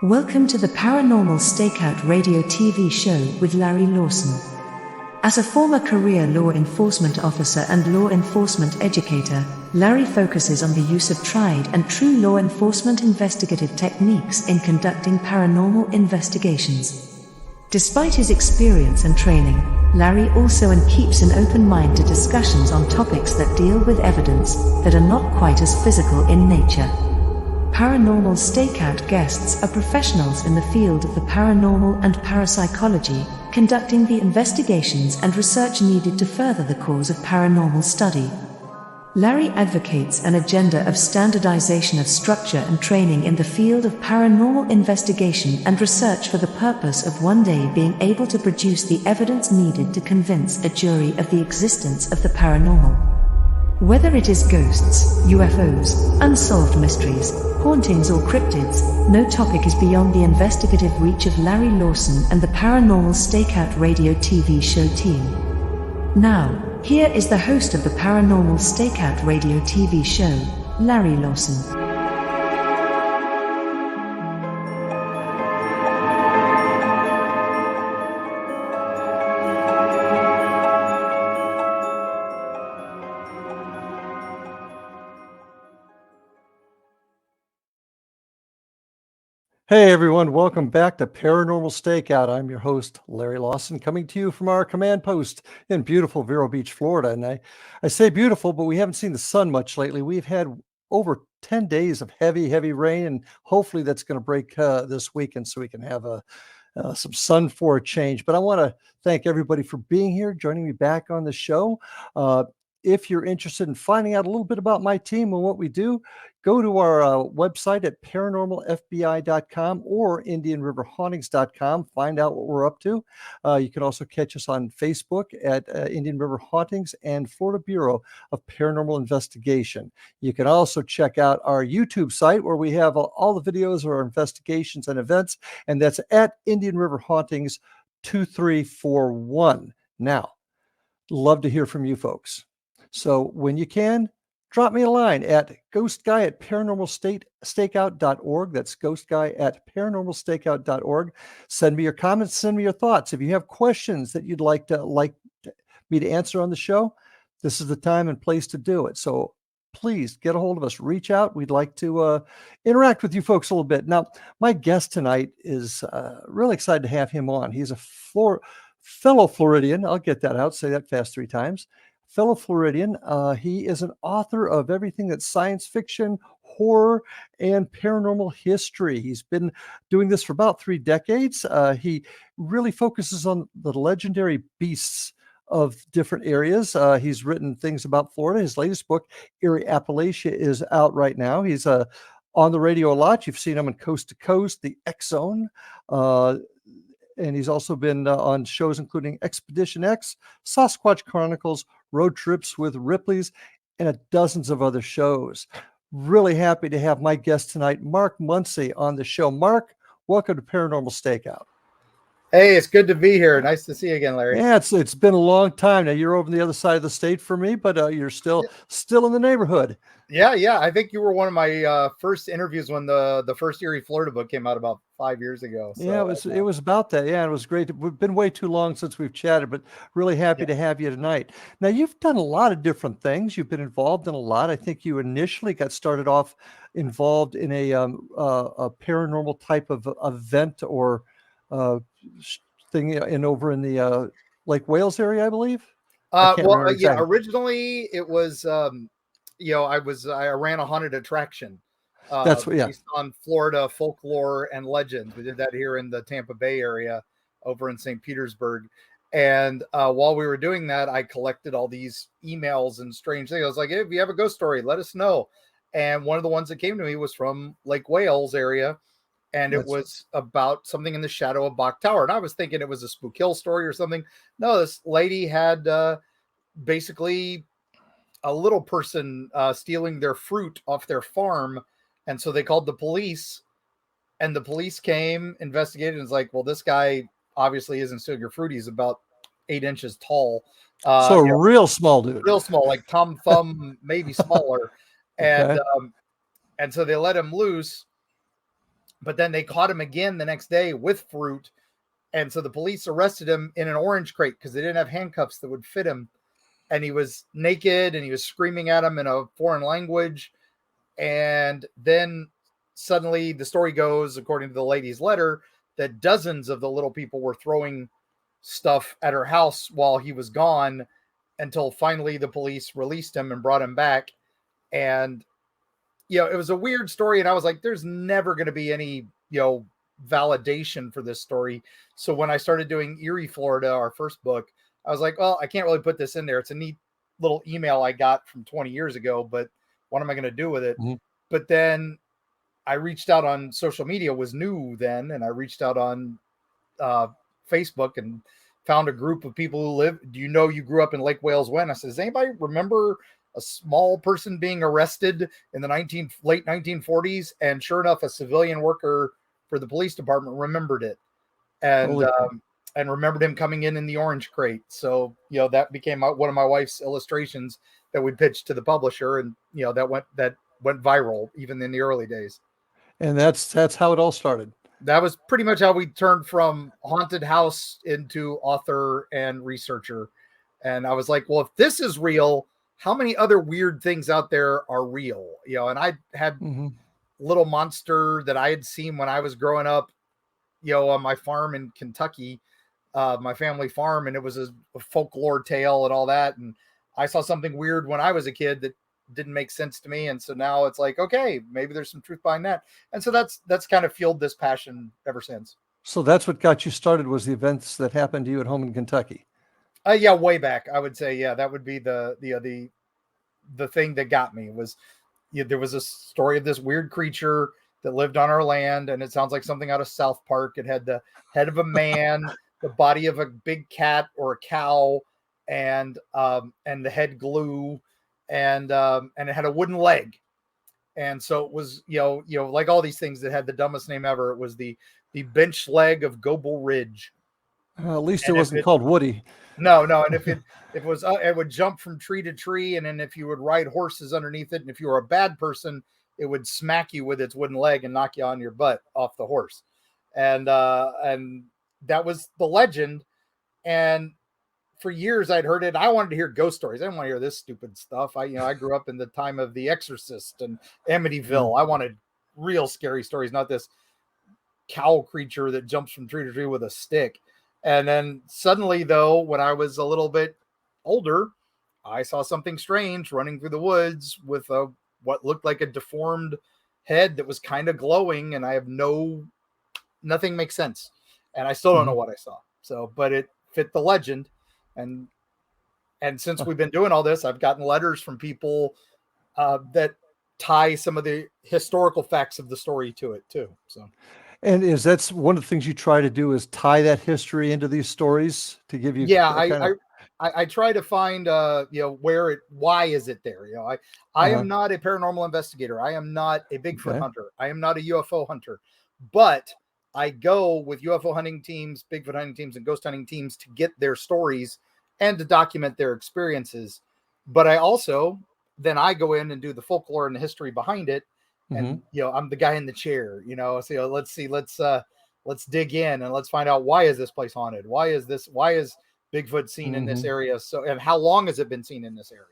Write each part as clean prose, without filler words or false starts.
Welcome to the Paranormal Stakeout radio TV show with Larry Lawson. As a former career law enforcement officer and law enforcement educator, Larry focuses on the use of tried and true law enforcement investigative techniques in conducting paranormal investigations. Despite his experience and training, Larry also keeps an open mind to discussions on topics that deal with evidence that are not quite as physical in nature. Paranormal Stakeout guests are professionals in the field of the paranormal and parapsychology, conducting the investigations and research needed to further the cause of paranormal study. Larry advocates an agenda of standardization of structure and training in the field of paranormal investigation and research for the purpose of one day being able to produce the evidence needed to convince a jury of the existence of the paranormal. Whether it is ghosts, UFOs, unsolved mysteries, hauntings or cryptids, no topic is beyond the investigative reach of Larry Lawson and the Paranormal Stakeout radio TV show team. Now, here is the host of the Paranormal Stakeout radio TV show, Larry Lawson. Hey everyone, welcome back to Paranormal Stakeout. I'm your host, Larry Lawson, coming to you from our command post in beautiful Vero Beach, Florida. And I say beautiful, but we haven't seen the sun much lately. We've had over 10 days of heavy rain, and hopefully that's going to break this weekend so we can have some sun for a change. But I want to thank everybody for being here, joining me back on the show. If you're interested in finding out a little bit about my team and what we do, go to our website at paranormalfbi.com or indianriverhauntings.com. Find out what we're up to. You can also catch us on Facebook at Indian River Hauntings and Florida Bureau of Paranormal Investigation. You can also check out our YouTube site where we have all the videos of our investigations and events, and that's at Indian River Hauntings 2341. Now, love to hear from you folks. So when you can, drop me a line at ghostguy@paranormalstakeout.org. That's ghostguy@paranormalstakeout.org. Send me your comments, send me your thoughts. If you have questions that you'd like me to answer on the show, this is the time and place to do it. So please get a hold of us, reach out. We'd like to interact with you folks a little bit. Now, my guest tonight is really excited to have him on. He's a fellow Floridian. I'll get that out, say that fast 3 times. Fellow Floridian. He is an author of everything that's science fiction, horror, and paranormal history. He's been doing this for about 3 decades. He really focuses on the legendary beasts of different areas. He's written things about Florida. His latest book, Eerie Appalachia, is out right now. He's on the radio a lot. You've seen him on Coast to Coast, the X Zone, and he's also been on shows including Expedition X, Sasquatch Chronicles, Road Trips with Ripley's, and dozens of other shows. Really happy to have my guest tonight, Mark Muncy, on the show. Mark, welcome to Paranormal Stakeout. Hey, it's good to be here. Nice to see you again, Larry. Yeah, it's been a long time. Now you're over on the other side of the state for me, but you're still in the neighborhood. Yeah. I think you were one of my first interviews when the first Eerie Florida book came out about 5 years ago. So, yeah, it was about that. Yeah, it was great. We've been way too long since we've chatted, but really happy to have you tonight. Now, you've done a lot of different things. You've been involved in a lot. I think you initially got started off involved in a paranormal type of event or thing over in the Lake Wales area, I believe. Originally it was I ran a haunted attraction. Based on Florida folklore and legends. We did that here in the Tampa Bay area over in St. Petersburg. And while we were doing that, I collected all these emails and strange things. I was like, hey, if you have a ghost story, let us know. And one of the ones that came to me was from Lake Wales area. And it was about something in the shadow of Bach Tower. And I was thinking it was a Spook Hill story or something. No, this lady had basically a little person stealing their fruit off their farm. And so they called the police, and the police came, investigated, and was like, well, this guy obviously isn't stealing your fruit. He's about 8 inches tall. Real small dude. Real small, like Tom Thumb, maybe smaller. And so they let him loose. But then they caught him again the next day with fruit. And so the police arrested him in an orange crate because they didn't have handcuffs that would fit him. And he was naked and he was screaming at him in a foreign language. And then suddenly the story goes, according to the lady's letter, that dozens of the little people were throwing stuff at her house while he was gone, until finally the police released him and brought him back. And, it was a weird story. And I was like, there's never going to be any, validation for this story. So when I started doing Eerie Florida, our first book, I was like, well, I can't really put this in there. It's a neat little email I got from 20 years ago, but what am I going to do with it? Mm-hmm. But then I reached out on social media, was new then. And I reached out on Facebook and found a group of people who live. Do you know you grew up in Lake Wales when? I said, does anybody remember a small person being arrested in the late 1940s? And sure enough, a civilian worker for the police department remembered it, and remembered him coming in the orange crate. So, that became one of my wife's illustrations that we pitched to the publisher, and that went viral even in the early days. And that's how it all started. That was pretty much how we turned from haunted house into author and researcher. And I was like, well, if this is real, how many other weird things out there are real? And I had little monster that I had seen when I was growing up, on my farm in Kentucky, my family farm. And it was a folklore tale and all that. And I saw something weird when I was a kid that didn't make sense to me. And so now it's like, okay, maybe there's some truth behind that. And so that's kind of fueled this passion ever since. So that's what got you started, was the events that happened to you at home in Kentucky. Yeah, way back. I would say, that would be the thing that got me. Was there was a story of this weird creature that lived on our land, and it sounds like something out of South Park. It had the head of a man, the body of a big cat or a cow, and the head glue, and it had a wooden leg. And so it was, like all these things that had the dumbest name ever. It was the bench leg of Goble Ridge. At least it wasn't called Woody. No. And if it was, it would jump from tree to tree. And then if you would ride horses underneath it, and if you were a bad person, it would smack you with its wooden leg and knock you on your butt off the horse. And that was the legend. And for years I'd heard it. I wanted to hear ghost stories. I didn't want to hear this stupid stuff. I grew up in the time of The Exorcist and Amityville. I wanted real scary stories, not this cow creature that jumps from tree to tree with a stick. And then suddenly, though, when I was a little bit older, I saw something strange running through the woods with what looked like a deformed head that was kind of glowing. And I have nothing makes sense. And I still don't know what I saw. So, but it fit the legend. And since we've been doing all this, I've gotten letters from people that tie some of the historical facts of the story to it too. So. And that's one of the things you try to do, is tie that history into these stories to give you. Yeah, I try to find why is it there? I am not a paranormal investigator. I am not a Bigfoot hunter. I am not a UFO hunter. But I go with UFO hunting teams, Bigfoot hunting teams, and ghost hunting teams to get their stories and to document their experiences. But I also I go in and do the folklore and the history behind it. And, I'm the guy in the chair, so let's see, let's dig in and let's find out, why is this place haunted? Why is Bigfoot seen in this area? So, and how long has it been seen in this area?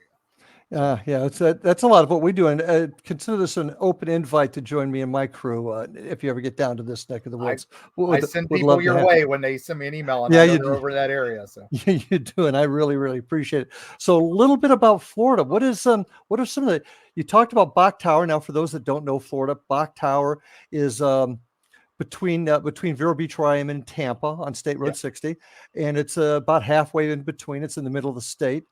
Yeah, that's a lot of what we do. And consider this an open invite to join me and my crew if you ever get down to this neck of the woods. I send people your way when they send me an email, and I know they're over that area. So yeah, you do, and I really, really appreciate it. So a little bit about Florida. What are some of the? You talked about Bach Tower. Now, for those that don't know Florida, Bach Tower is between Vero Beach, where I am, and Tampa on State Road 60, and it's about halfway in between. It's in the middle of the state.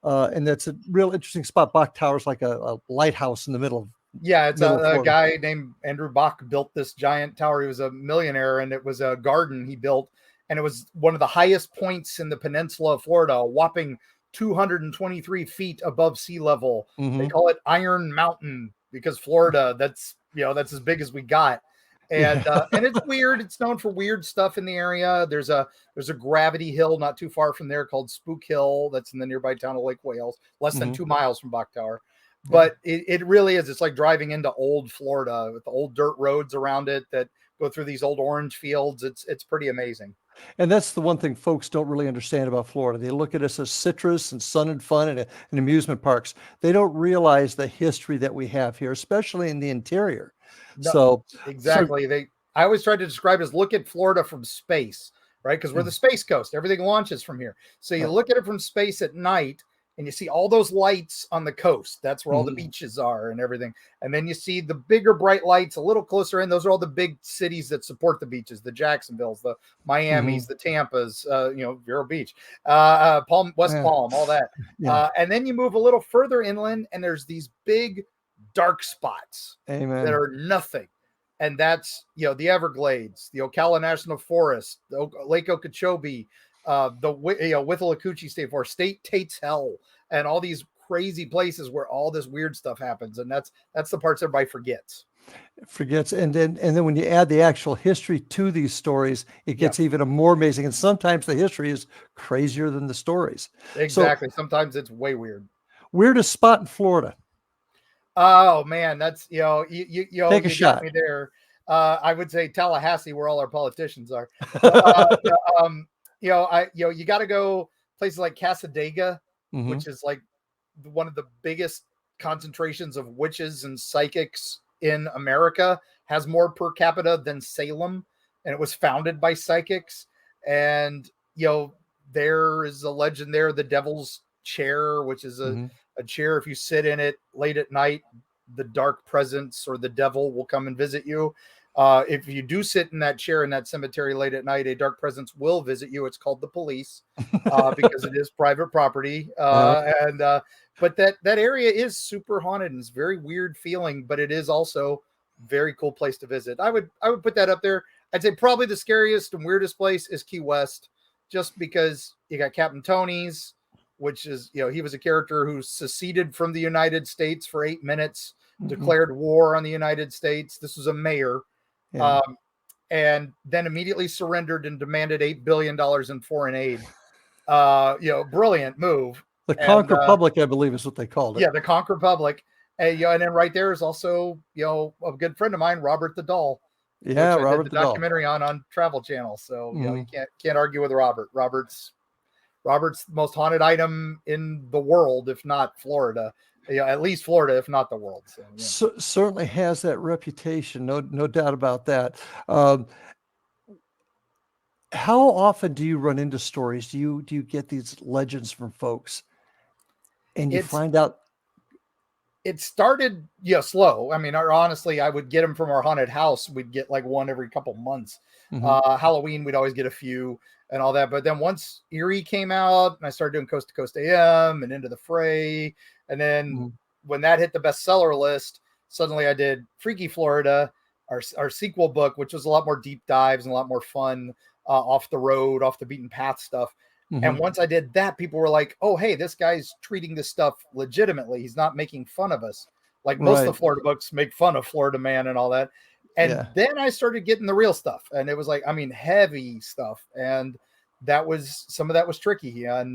And that's a real interesting spot. Bach Tower is like a lighthouse in the middle of. Yeah, it's a guy named Andrew Bach built this giant tower. He was a millionaire, and it was a garden he built, and it was one of the highest points in the peninsula of Florida, a whopping 223 feet above sea level. They call it Iron Mountain because Florida, that's as big as we got. And and it's weird. It's known for weird stuff in the area. There's a gravity hill not too far from there called Spook Hill that's in the nearby town of Lake Wales, less than 2 miles from Bach Tower. But it really is. It's like driving into old Florida with old dirt roads around it that go through these old orange fields. It's pretty amazing. And that's the one thing folks don't really understand about Florida. They look at us as citrus and sun and fun and amusement parks. They don't realize the history that we have here, especially in the interior. No, so exactly. I always try to describe it as look at Florida from space, right? Because we're the space coast. Everything launches from here. So you look at it from space at night, and you see all those lights on the coast. That's where all the beaches are and everything. And then you see the bigger bright lights a little closer in. Those are all the big cities that support the beaches, the Jacksonvilles, the Miamis, the Tampas, Vero Beach, West Palm, all that. Yeah. And then you move a little further inland, and there's these big dark spots that are nothing. And that's, the Everglades, the Ocala National Forest, Lake Okeechobee, the Withlacoochee State Forest, State Tate's Hell, and all these crazy places where all this weird stuff happens. And that's the parts everybody forgets. And then when you add the actual history to these stories, it gets even more amazing. And sometimes the history is crazier than the stories. Exactly. So, sometimes it's way weird. Weirdest spot in Florida? Oh man, that's take a shot. Got me there. I would say Tallahassee, where all our politicians are. You got to go places like Casadega, which is like one of the biggest concentrations of witches and psychics in America, has more per capita than Salem, and it was founded by psychics. And there is a legend there, the Devil's Chair, which is a chair. If you sit in it late at night, the dark presence or the devil will come and visit you. If you do sit in that chair in that cemetery late at night, a dark presence will visit you. It's called the police because it is private property. But that area is super haunted and it's very weird feeling, but it is also very cool place to visit. I would put that up there. I'd say probably the scariest and weirdest place is Key West, just because you got Captain Tony's, which is, he was a character who seceded from the United States for 8 minutes, declared war on the United States. This was a mayor. And then immediately surrendered and demanded $8 billion in foreign aid. Brilliant move. The Conquer Republic, I believe, is what they called it. Yeah, the Conquer Republic. And then right there is also, a good friend of mine, Robert the Doll. Yeah, Robert the documentary on Travel Channel. So you can't argue with Robert. Robert's the most haunted item in the world, if not Florida. At least Florida, if not the world. So, certainly has that reputation. No doubt about that. How often do you run into stories? Do you get these legends from folks, and you find out? It started slow. I mean, honestly, I would get them from our haunted house. We'd get like one every couple months. Halloween, we'd always get a few and all that. But then once Eerie came out, and I started doing Coast to Coast AM and Into the Fray. And then when that hit the bestseller list, suddenly I did Freaky Florida, our sequel book, which was a lot more deep dives and a lot more fun, off the road, off the beaten path stuff. And once I did that, people were like, oh, hey, this guy's treating this stuff legitimately. He's not making fun of us. Like most of the Florida books make fun of Florida man and all that. And then I started getting the real stuff. And it was like, heavy stuff. And some of that was tricky. And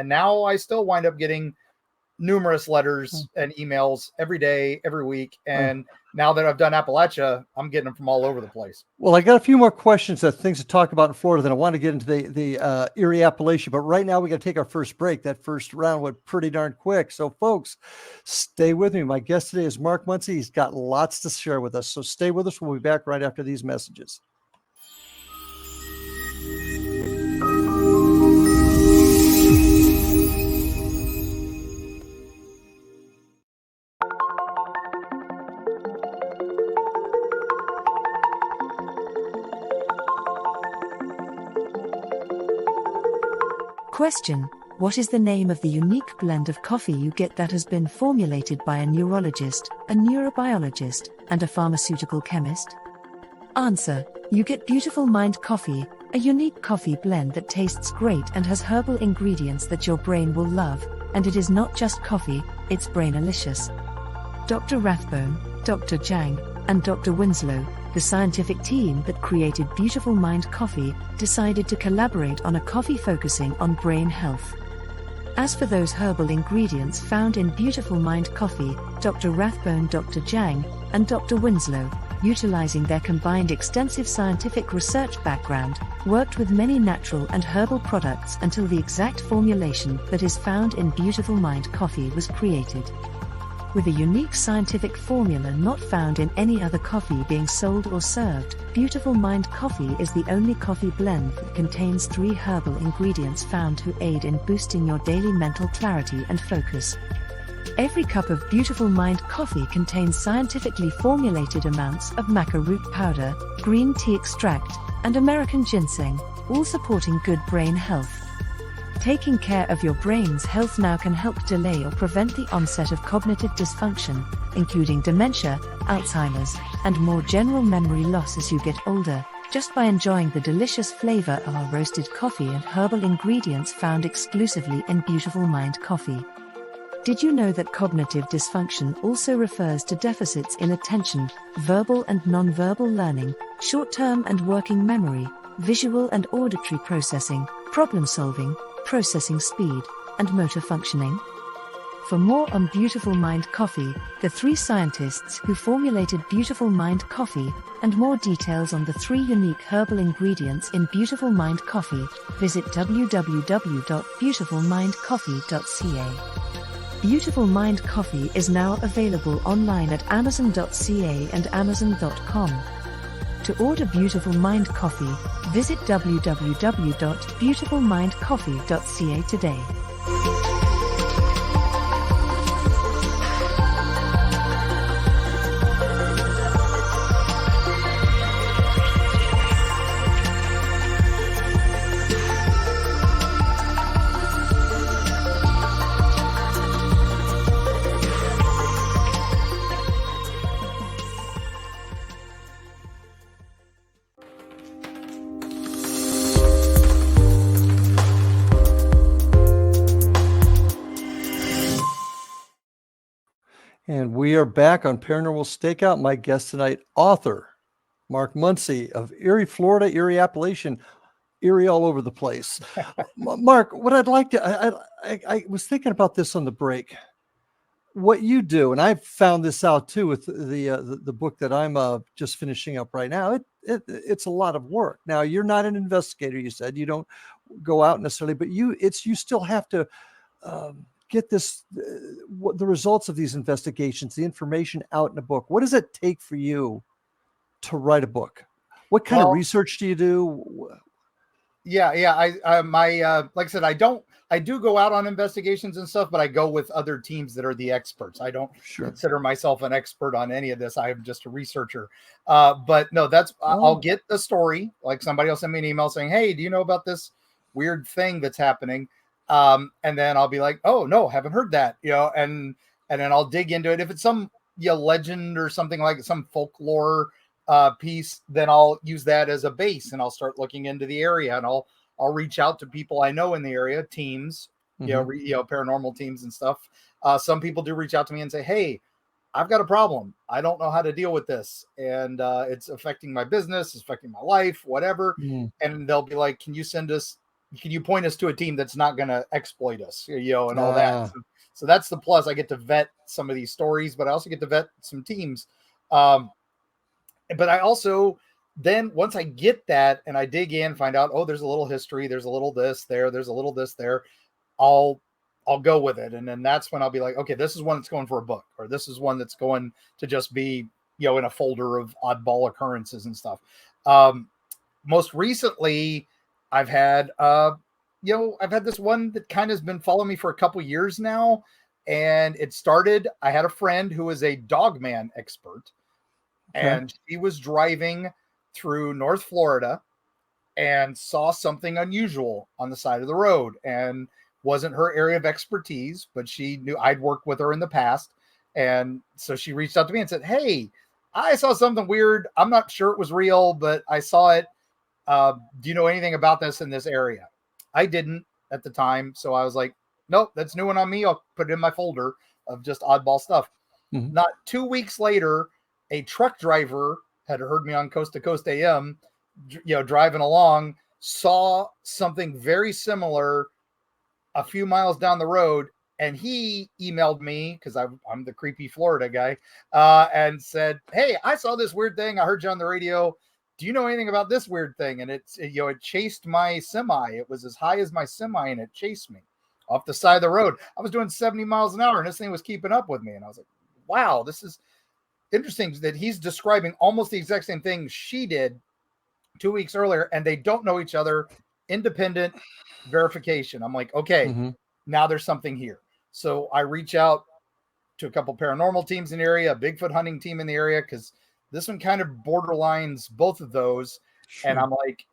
now I still wind up getting numerous letters and emails every day, every week. And now that I've done Appalachia, I'm getting them from all over the place. Well, I got a few more questions, things to talk about in Florida. Then I want to get into the Eerie Appalachia. But right now we got to take our first break. That first round went pretty darn quick. So folks, stay with me. My guest today is Mark Muncy. He's got lots to share with us. So stay with us. We'll be back right after these messages. Question: what is the name of the unique blend of coffee you get that has been formulated by a neurologist, a neurobiologist, and a pharmaceutical chemist? Answer: you get Beautiful Mind Coffee, a unique coffee blend that tastes great and has herbal ingredients that your brain will love, and it is not just coffee, it's brainalicious. Dr. Rathbone, Dr. Jang, and Dr. Winslow, the scientific team that created Beautiful Mind Coffee, decided to collaborate on a coffee focusing on brain health. As for those herbal ingredients found in Beautiful Mind Coffee, Dr. Rathbone, Dr. Jang, and Dr. Winslow utilizing their combined extensive scientific research background, worked with many natural and herbal products until the exact formulation that is found in Beautiful Mind coffee was created. With a unique scientific formula not found in any other coffee being sold or served, Beautiful Mind coffee is the only coffee blend that contains 3 herbal ingredients found to aid in boosting your daily mental clarity and focus. Every cup of Beautiful Mind coffee contains scientifically formulated amounts of maca root powder, green tea extract, and American ginseng, all supporting good brain health. Taking care of your brain's health now can help delay or prevent the onset of cognitive dysfunction, including dementia, Alzheimer's, and more general memory loss as you get older, just by enjoying the delicious flavor of our roasted coffee and herbal ingredients found exclusively in Beautiful Mind coffee. Did you know that cognitive dysfunction also refers to deficits in attention, verbal and non-verbal learning, short-term and working memory, visual and auditory processing, problem-solving, processing speed, and motor functioning? For more on Beautiful Mind coffee, the 3 scientists who formulated Beautiful Mind coffee, and more details on the 3 unique herbal ingredients in Beautiful Mind coffee, visit www.beautifulmindcoffee.ca. Beautiful Mind coffee is now available online at amazon.ca and amazon.com. To order Beautiful Mind coffee, visit www.beautifulmindcoffee.ca today. And we are back on Paranormal Stakeout. My guest tonight, author Mark Muncy of Eerie, Florida, Eerie Appalachia, Eerie all over the place. Mark, what I'd like to, I was thinking about this on the break. What you do, and I found this out too with the book that I'm just finishing up right now. It's a lot of work. Now, you're not an investigator. You said you don't go out necessarily, but you still have to get the results of these investigations, the information out in a book. What does it take for you to write a book? What kind of research do you do? Yeah. Like I said, I do go out on investigations and stuff, but I go with other teams that are the experts. I don't consider myself an expert on any of this. I am just a researcher. But no, I'll get the story. Like somebody will send me an email saying, "Hey, do you know about this weird thing that's happening?" And then I'll be like, "Oh no, haven't heard that," and then I'll dig into it. If it's some legend or something like some folklore piece, then I'll use that as a base and I'll start looking into the area and I'll reach out to people I know in the area, teams, paranormal teams and stuff. Some people do reach out to me and say, "Hey, I've got a problem. I don't know how to deal with this. And it's affecting my business, it's affecting my life, whatever." And they'll be like, "Can you point us to a team that's not going to exploit us, and all that?" So that's the plus. I get to vet some of these stories, but I also get to vet some teams. But I also, then once I get that and I dig in, find out, there's a little history, there's a little this there, there's a little this there, I'll go with it. And then that's when I'll be like, okay, this is one that's going for a book, or this is one that's going to just be, in a folder of oddball occurrences and stuff. Most recently, I've had this one that kind of has been following me for a couple years now. And it started, I had a friend who was a dogman expert, and she was driving through North Florida and saw something unusual on the side of the road, and wasn't her area of expertise, but she knew I'd worked with her in the past. And so she reached out to me and said, "Hey, I saw something weird. I'm not sure it was real, but I saw it. Do you know anything about this in this area?" I didn't at the time. So I was like, "Nope, that's new one on me. I'll put it in my folder of just oddball stuff." Not 2 weeks later, a truck driver had heard me on Coast to Coast AM, driving along, saw something very similar a few miles down the road and he emailed me because I'm the creepy Florida guy, and said, "Hey, I saw this weird thing. I heard you on the radio. Do you know anything about this weird thing?" And it chased my semi. It was as high as my semi, and it chased me off the side of the road. I was doing 70 miles an hour, and this thing was keeping up with me. And I was like, "Wow, this is interesting that he's describing almost the exact same thing she did 2 weeks earlier, and they don't know each other." Independent verification. I'm like, okay, now there's something here. So I reach out to a couple paranormal teams in the area, a Bigfoot hunting team in the area, because this one kind of borderlines both of those. Sure. And I'm like,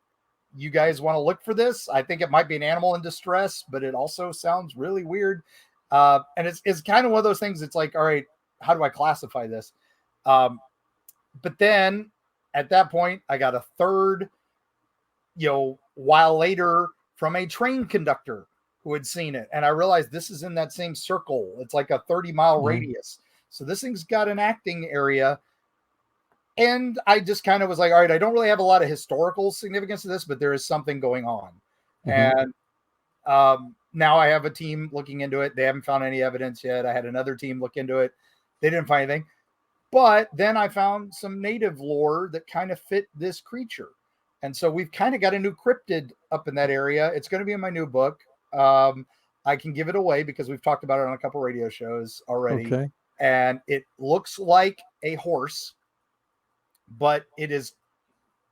you guys want to look for this? I think it might be an animal in distress, but it also sounds really weird. And it's kind of one of those things. It's like, all right, how do I classify this? But then at that point, I got a third, while later from a train conductor who had seen it. And I realized this is in that same circle. It's like a 30-mile radius. So this thing's got an acting area. And I just kind of was like, all right, I don't really have a lot of historical significance to this, but there is something going on. And now I have a team looking into it. They haven't found any evidence yet. I had another team look into it. They didn't find anything. But then I found some native lore that kind of fit this creature. And so we've kind of got a new cryptid up in that area. It's going to be in my new book. I can give it away because we've talked about it on a couple radio shows already. Okay. And it looks like a horse, but it is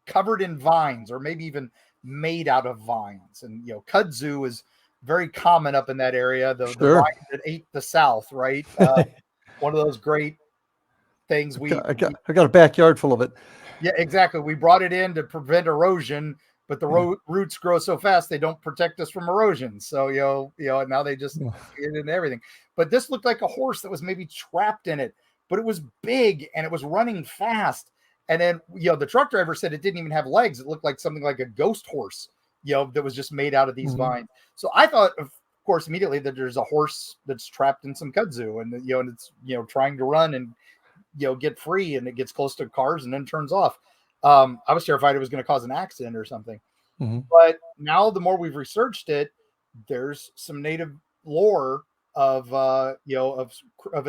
covered in vines, or maybe even made out of vines. And, kudzu is very common up in that area. The vines that ate the South, right? One of those great things. I got a backyard full of it. Yeah, exactly. We brought it in to prevent erosion, but the roots grow so fast they don't protect us from erosion. So now they just get into everything. But this looked like a horse that was maybe trapped in it, but it was big and it was running fast. And then the truck driver said it didn't even have legs. It looked like something like a ghost horse, that was just made out of these vines. So I thought, of course, immediately that there's a horse that's trapped in some kudzu, and and it's trying to run and get free, and it gets close to cars and then turns off. I was terrified it was going to cause an accident or something. But now the more we've researched it, there's some native lore of a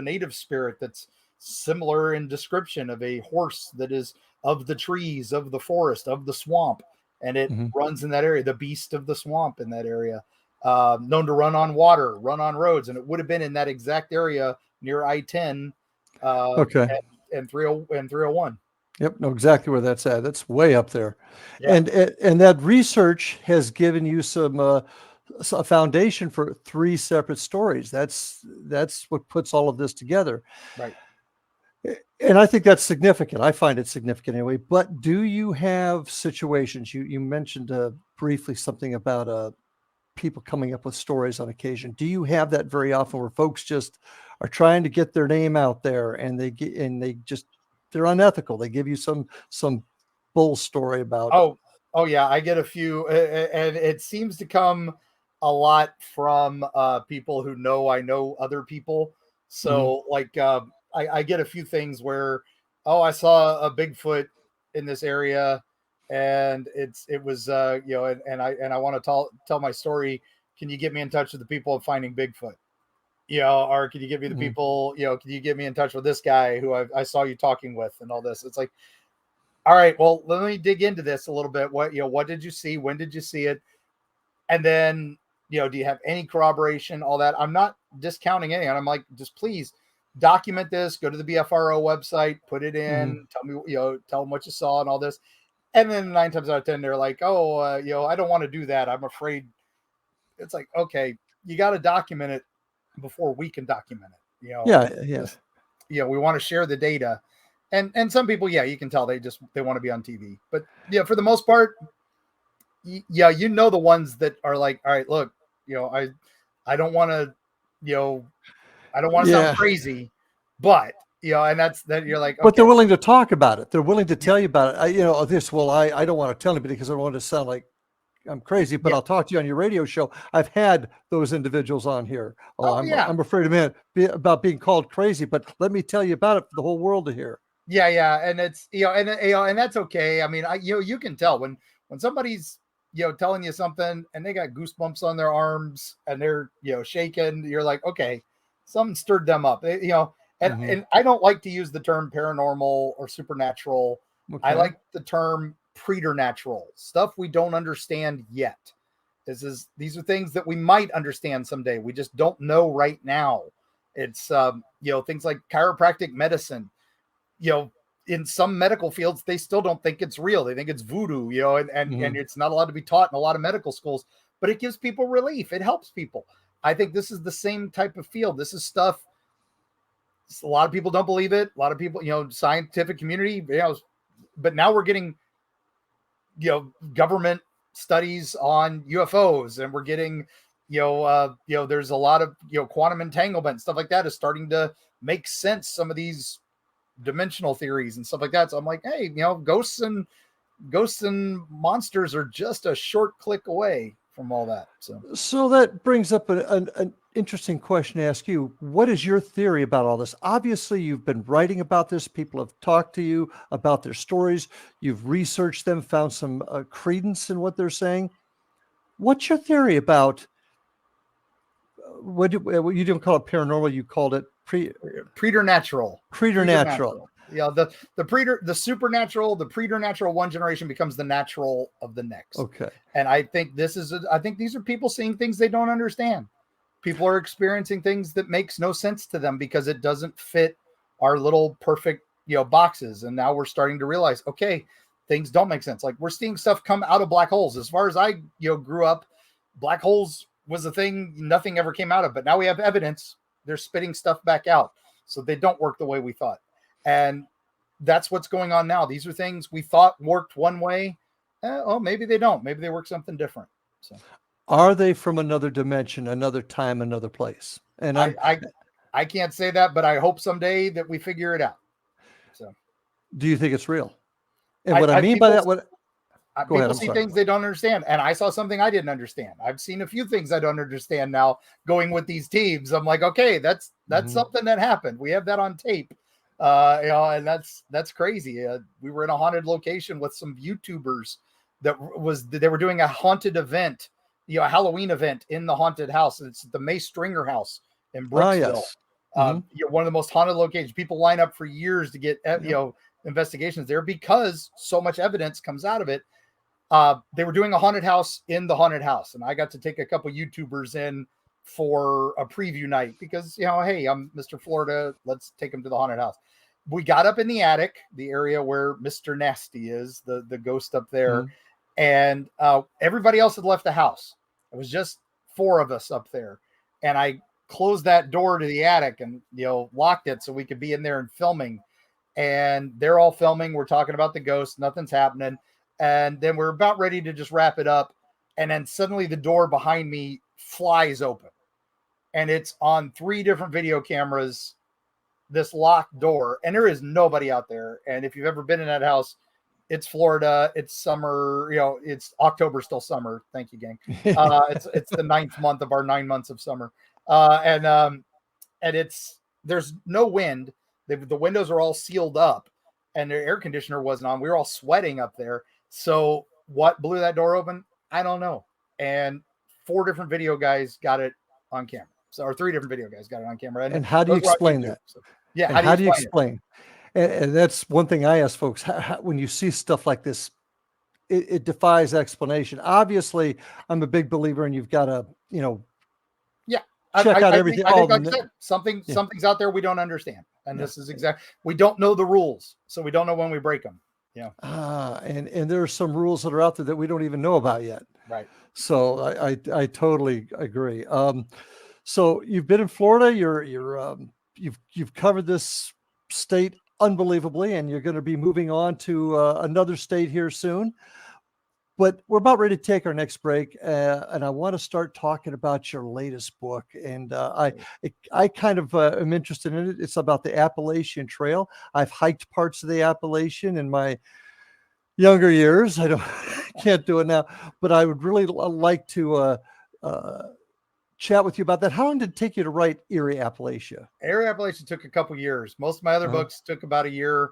native spirit that's similar in description of a horse that is of the trees, of the forest, of the swamp, and it runs in that area, the beast of the swamp in that area, known to run on water, run on roads, and it would have been in that exact area near I-10 and 301. Yep, know exactly where that's at. That's way up there. Yeah. And that research has given you some a foundation for 3 separate stories. That's what puts all of this together. Right. And I think that's significant. I find it significant anyway. But do you have situations, you mentioned briefly something about people coming up with stories on occasion. Do you have that very often where folks just are trying to get their name out there and they're unethical? They give you some bull story about. Oh yeah. I get a few, and it seems to come a lot from people who know I know other people. So I get a few things where, I saw a Bigfoot in this area, and it was and I want to tell my story. Can you get me in touch with the people of finding Bigfoot? Or can you give me the people, can you get me in touch with this guy who I saw you talking with and all this? It's like, all right, well, let me dig into this a little bit. What did you see? When did you see it? And then, do you have any corroboration? All that. I'm not discounting any. And I'm like, just please document this, go to the BFRO website, put it in, tell me, tell them what you saw and all this. And then 9 times out of 10, they're like, I don't want to do that. I'm afraid. It's like, okay, you got to document it before we can document it. We want to share the data, and some people, you can tell they want to be on TV, but for the most part, the ones that are like, all right, look, I don't want to, I don't want to sound crazy, but and that's that you're like, okay. But they're willing to talk about it. They're willing to tell you about it. I don't want to tell anybody because I don't want to sound like I'm crazy, but I'll talk to you on your radio show. I've had those individuals on here. I'm afraid about being called crazy, but let me tell you about it for the whole world to hear. Yeah. And it's, and that's okay. I mean, you can tell when somebody's, telling you something and they got goosebumps on their arms and they're, shaking. You're like, okay, something stirred them up, and I don't like to use the term paranormal or supernatural. Okay. I like the term preternatural, stuff we don't understand yet. These are things that we might understand someday. We just don't know right now. It's, things like chiropractic medicine, in some medical fields, they still don't think it's real. They think it's voodoo, and it's not allowed to be taught in a lot of medical schools, but it gives people relief. It helps people. I think this is the same type of field. This is stuff. A lot of people don't believe it. A lot of people, scientific community, but now we're getting, government studies on UFOs, and we're getting, there's a lot of, quantum entanglement, stuff like that is starting to make sense. Some of these dimensional theories and stuff like that. So I'm like, hey, ghosts and monsters are just a short click away from all that. So that brings up an interesting question to ask you. What is your theory about all this? Obviously, you've been writing about this. People have talked to you about their stories. You've researched them, found some credence in what they're saying. What's your theory about what you didn't call it paranormal? You called it preternatural. Preternatural. Yeah, the supernatural, the preternatural one generation becomes the natural of the next. Okay. And I think these are people seeing things they don't understand. People are experiencing things that makes no sense to them because it doesn't fit our little perfect, boxes. And now we're starting to realize, okay, things don't make sense. Like we're seeing stuff come out of black holes. As far as I, grew up, black holes was a thing nothing ever came out of, but now we have evidence they're spitting stuff back out. So they don't work the way we thought. And that's what's going on now. These are things we thought worked one way. Maybe they don't. Maybe they work something different. So, are they from another dimension, another time, another place? And I can't say that, but I hope someday that we figure it out. So, do you think it's real? And what I mean by that, people see things they don't understand, and I saw something I didn't understand. I've seen a few things I don't understand now. Going with these teams, I'm like, okay, that's something that happened. We have that on tape. And that's crazy. We were in a haunted location with some YouTubers they were doing a haunted event, a Halloween event in the haunted house. It's the May Stringer house in Brooksville. One of the most haunted locations. People line up for years to get, investigations there because so much evidence comes out of it. They were doing a haunted house in the haunted house, and I got to take a couple YouTubers in for a preview night because, hey, I'm Mr. Florida. Let's take them to the haunted house. We got up in the attic, the area where Mr. Nasty is, the ghost up there. And everybody else had left the house. It was just 4 of us up there. And I closed that door to the attic and, locked it so we could be in there and filming. And they're all filming. We're talking about the ghost. Nothing's happening. And then we're about ready to just wrap it up. And then suddenly the door behind me flies open. And it's on 3 different video cameras, this locked door. And there is nobody out there. And if you've ever been in that house, it's Florida. It's summer. It's October, still summer. Thank you, gang. It's the 9th month of our 9 months of summer. And there's no wind. The windows are all sealed up and the air conditioner wasn't on. We were all sweating up there. So what blew that door open? I don't know. And 4 different video guys got it on camera. Or 3 different video guys got it on camera. And how do you explain that? So, yeah. How do you explain? And that's one thing I ask folks, when you see stuff like this, it defies explanation. Obviously, I'm a big believer and you've got to, check out everything. I think like I said, something's out there we don't understand. And this is we don't know the rules. So we don't know when we break them. Yeah. And there are some rules that are out there that we don't even know about yet. Right. So I totally agree. So you've been in Florida, you've covered this state unbelievably, and you're going to be moving on to another state here soon. But we're about ready to take our next break, and I want to start talking about your latest book. And I kind of am interested in it. It's about the Appalachian Trail. I've hiked parts of the Appalachian in my younger years. Can't do it now, but I would really like to chat with you about that. How long did it take you to write Eerie Appalachia? Eerie Appalachia took a couple years. Most of my other books took about a year.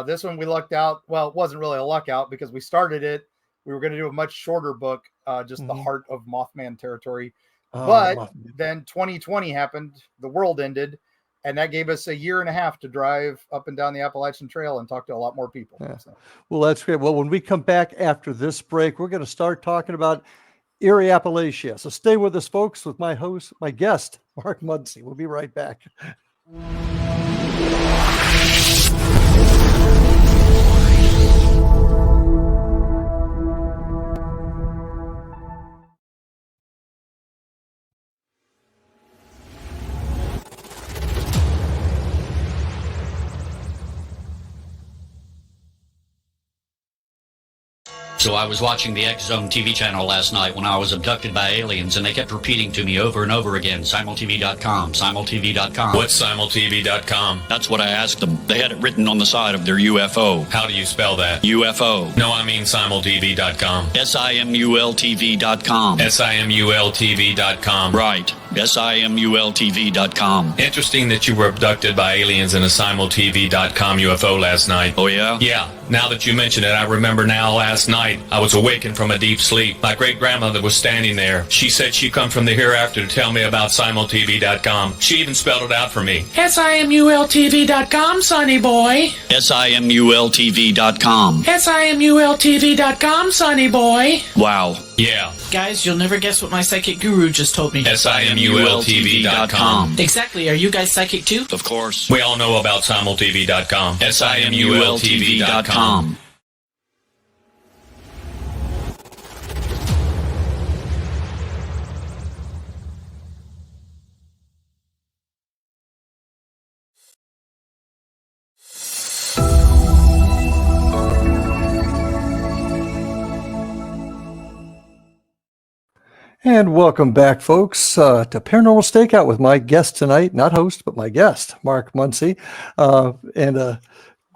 This one we lucked out. Well, it wasn't really a luck out because we started it We were going to do a much shorter book, just the heart of Mothman territory. Oh, but then 2020 happened, the world ended, and that gave us a year and a half to drive up and down the Appalachian Trail and talk to a lot more people. Yeah. So. Well, that's great. Well, when we come back after this break, we're going to start talking about Eerie Appalachia. So stay with us, folks, with my guest, Mark Muncy. We'll be right back. So I was watching the X Zone TV channel last night when I was abducted by aliens, and they kept repeating to me over and over again, simultv.com, simultv.com. What's simultv.com? That's what I asked them. They had it written on the side of their UFO. How do you spell that? UFO. No, I mean simultv.com. simultv.com. simultv.com. Right. simultv.com. Interesting that you were abducted by aliens in a simultv.com UFO last night. Oh, yeah? Yeah. Now that you mention it, I remember now last night I was awakened from a deep sleep. My great-grandmother was standing there. She said she'd come from the hereafter to tell me about simultv.com. She even spelled it out for me. simultv.com, sonny boy. simultv.com. simultv.com, sonny boy. Wow. Yeah. Guys, you'll never guess what my psychic guru just told me. simultv.com. Exactly. Are you guys psychic too? Of course. We all know about simultv.com. simultv.com. And welcome back, folks, to Paranormal Stakeout with my guest tonight, not host, but my guest, Mark Muncy.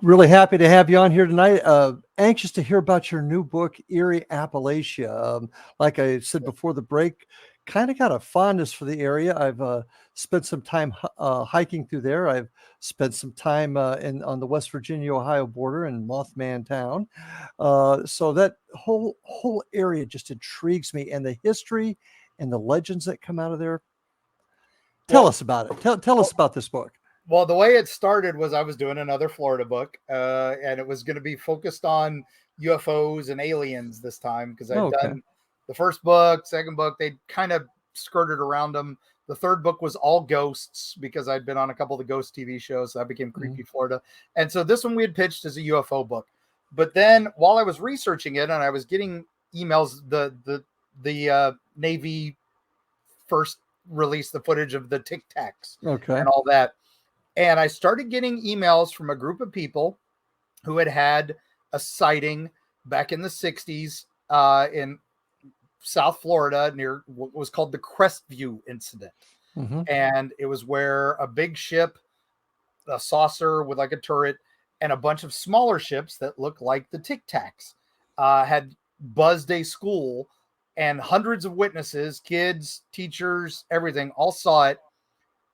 Really happy to have you on here tonight. Anxious to hear about your new book, Eerie Appalachia. Like I said before the break, kind of got a fondness for the area. I've spent some time hiking through there. I've spent some time on the West Virginia-Ohio border in Mothman Town. So that whole area just intrigues me, and the history and the legends that come out of there. Tell us about it. Tell us about this book. Well, the way it started was I was doing another Florida book, and it was going to be focused on UFOs and aliens this time, because I'd done the first book, second book, they kind of skirted around them. The third book was all ghosts, because I'd been on a couple of the ghost TV shows. So I became Creepy Florida. And so this one we had pitched as a UFO book. But then while I was researching it and I was getting emails, the Navy first released the footage of the Tic Tacs and all that. And I started getting emails from a group of people who had a sighting back in the 60s in South Florida near what was called the Crestview incident. And it was where a big ship, a saucer with like a turret, and a bunch of smaller ships that looked like the Tic Tacs had buzzed a school, and hundreds of witnesses, kids, teachers, everything, all saw it.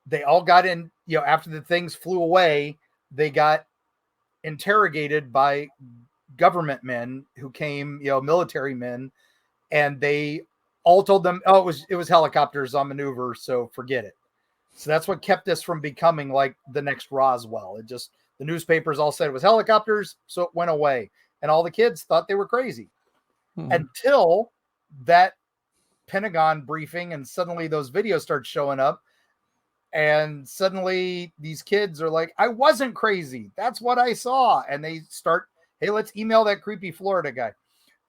They all got in, after the things flew away, they got interrogated by government men who came, military men, and they all told them, oh, it was helicopters on maneuver, so forget it. So that's what kept this from becoming like the next Roswell. The newspapers all said it was helicopters, so it went away. And all the kids thought they were crazy until that Pentagon briefing, and suddenly those videos start showing up. And suddenly these kids are like, I wasn't crazy. That's what I saw. And they start, hey, let's email that Creepy Florida guy.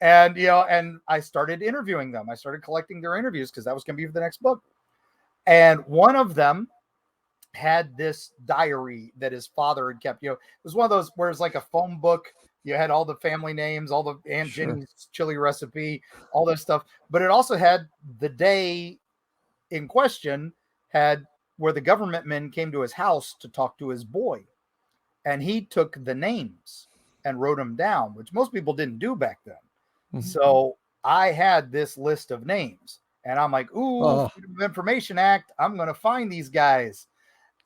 And, and I started interviewing them. I started collecting their interviews because that was going to be for the next book. And one of them had this diary that his father had kept. It was one of those where it's like a phone book. You had all the family names, all the Aunt Jenny's chili recipe, all that stuff. But it also had the day in question where the government men came to his house to talk to his boy. And he took the names and wrote them down, which most people didn't do back then. So I had this list of names, and I'm like, ooh, Freedom of Information Act, I'm going to find these guys.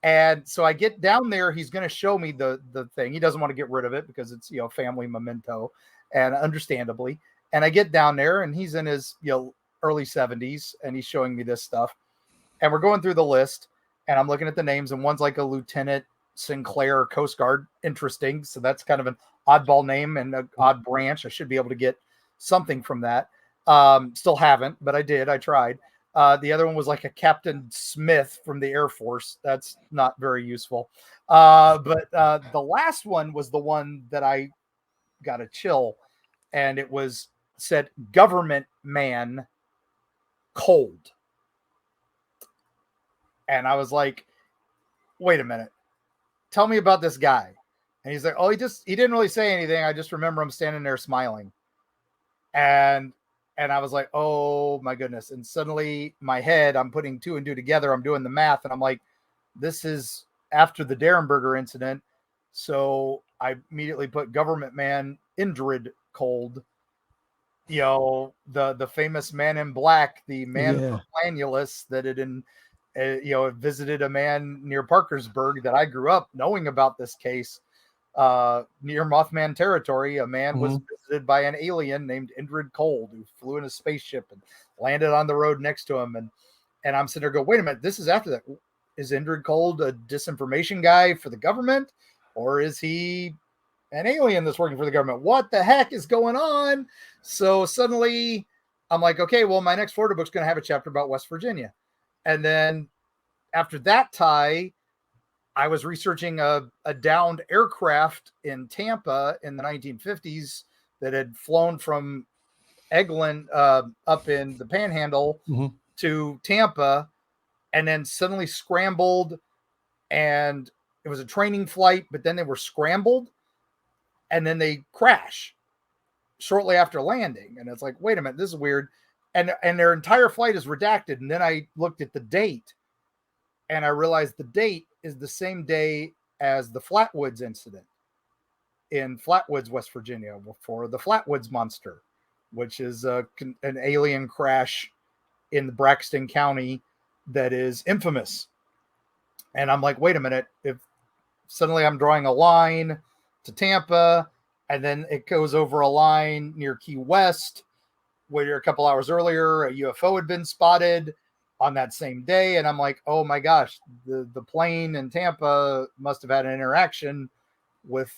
And so I get down there. He's going to show me the thing. He doesn't want to get rid of it because it's, family memento, and understandably. And I get down there, and he's in his early 70s, and he's showing me this stuff. And we're going through the list, and I'm looking at the names, and one's like a Lieutenant Sinclair Coast Guard. Interesting. So that's kind of an oddball name and an odd branch. I should be able to get something from that. Still haven't, but I did. I tried. The other one was like a Captain Smith from the Air Force. That's not very useful. But the last one was the one that I got a chill, and it said government man cold. And I was like, wait a minute. Tell me about this guy. And he's like, oh, he didn't really say anything. I just remember him standing there smiling. And I was like, oh my goodness. And suddenly my head, I'm putting 2 and 2 together. I'm doing the math. And I'm like, this is after the Derenberger incident. So I immediately put government man Indrid cold. The famous man in black, the man from Planulus that had visited a man near Parkersburg that I grew up knowing about this case. Near Mothman territory, a man was visited by an alien named Indrid Cold, who flew in a spaceship and landed on the road next to him. And I'm sitting there going, wait a minute, this is after that. Is Indrid Cold a disinformation guy for the government? Or is he an alien that's working for the government? What the heck is going on? So suddenly I'm like, okay, well, my next Florida book's going to have a chapter about West Virginia. And then after that tie, I was researching a downed aircraft in Tampa in the 1950s that had flown from Eglin up in the Panhandle to Tampa, and then suddenly scrambled, and it was a training flight, but then they were scrambled, and then they crash shortly after landing. And it's like, wait a minute, this is weird. And their entire flight is redacted. And then I looked at the date, and I realized the date is the same day as the Flatwoods incident in Flatwoods, West Virginia, for the Flatwoods monster, which is an alien crash in the Braxton County that is infamous. And I'm like, wait a minute, if suddenly I'm drawing a line to Tampa, and then it goes over a line near Key West, where a couple hours earlier, a UFO had been spotted on that same day. And I'm like, oh my gosh, the plane in Tampa must have had an interaction with